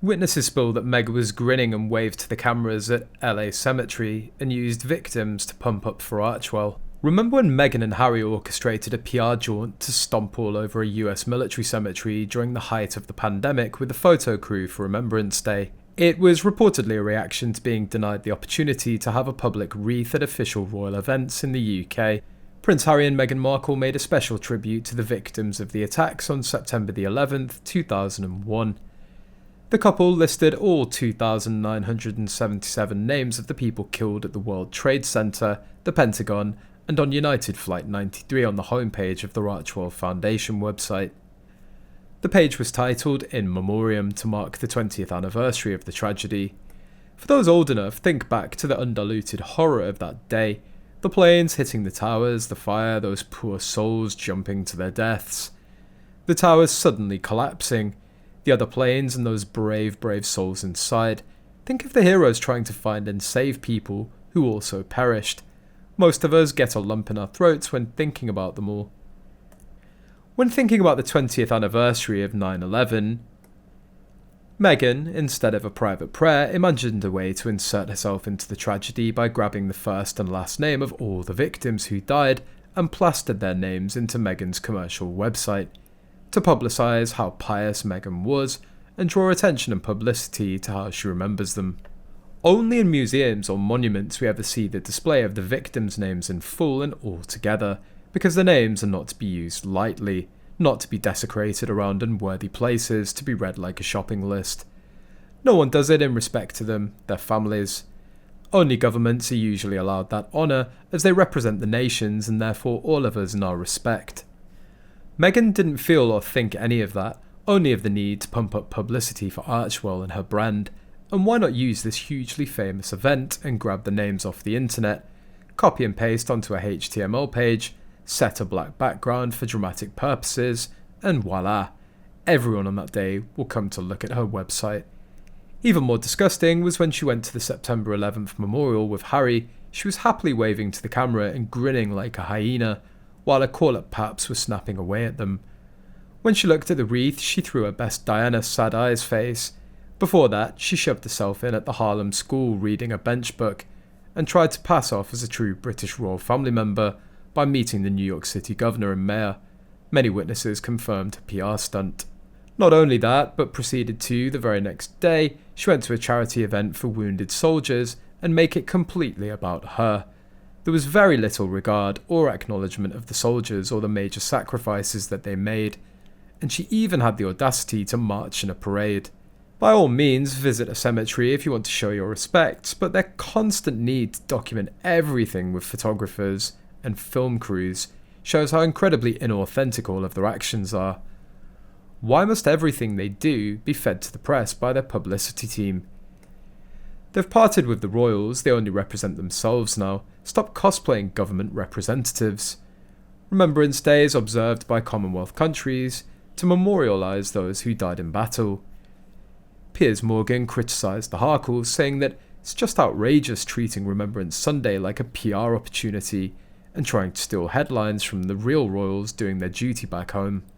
Witnesses spill that Meg was grinning and waved to the cameras at LA Cemetery and used victims to pump up for Archewell. Remember when Meghan and Harry orchestrated a PR jaunt to stomp all over a US military cemetery during the height of the pandemic with a photo crew for Remembrance Day? It was reportedly a reaction to being denied the opportunity to have a public wreath at official royal events in the UK. Prince Harry and Meghan Markle made a special tribute to the victims of the attacks on September the 11th, 2001. The couple listed all 2,977 names of the people killed at the World Trade Center, the Pentagon, and on United Flight 93 on the homepage of the Archewell Foundation website. The page was titled In Memoriam to mark the 20th anniversary of the tragedy. For those old enough, think back to the undiluted horror of that day. The planes hitting the towers, the fire, those poor souls jumping to their deaths. The towers suddenly collapsing. The other planes and those brave souls inside. Think of the heroes trying to find and save people who also perished. Most of us get a lump in our throats when thinking about them all. When thinking about the 20th anniversary of 9/11, Meghan, instead of a private prayer, imagined a way to insert herself into the tragedy by grabbing the first and last name of all the victims who died and plastered their names into Meghan's commercial website, to publicise how pious Meghan was and draw attention and publicity to how she remembers them. Only in museums or monuments we ever see the display of the victims' names in full and all together, because the names are not to be used lightly, not to be desecrated around unworthy places to be read like a shopping list. No one does it in respect to them, their families. Only governments are usually allowed that honour, as they represent the nations and therefore all of us in our respect. Meghan didn't feel or think any of that, only of the need to pump up publicity for Archewell and her brand, and why not use this hugely famous event and grab the names off the internet, copy and paste onto a HTML page, set a black background for dramatic purposes, and voila, everyone on that day will come to look at her website. Even more disgusting was when she went to the September 11th memorial with Harry. She was happily waving to the camera and grinning like a hyena, while her call-up paps were snapping away at them. When she looked at the wreath, she threw her best Diana sad eyes face. Before that, she shoved herself in at the Harlem school reading a bench book, and tried to pass off as a true British royal family member by meeting the New York City governor and mayor. Many witnesses confirmed a PR stunt. Not only that, but proceeded to, the very next day, she went to a charity event for wounded soldiers and make it completely about her. There was very little regard or acknowledgement of the soldiers or the major sacrifices that they made, and she even had the audacity to march in a parade. By all means, visit a cemetery if you want to show your respects, but their constant need to document everything with photographers and film crews shows how incredibly inauthentic all of their actions are. Why must everything they do be fed to the press by their publicity team? They've parted with the royals, they only represent themselves now. Stop cosplaying government representatives. Remembrance Day is observed by Commonwealth countries to memorialise those who died in battle. Piers Morgan criticised the Harkles, saying that it's just outrageous treating Remembrance Sunday like a PR opportunity and trying to steal headlines from the real royals doing their duty back home.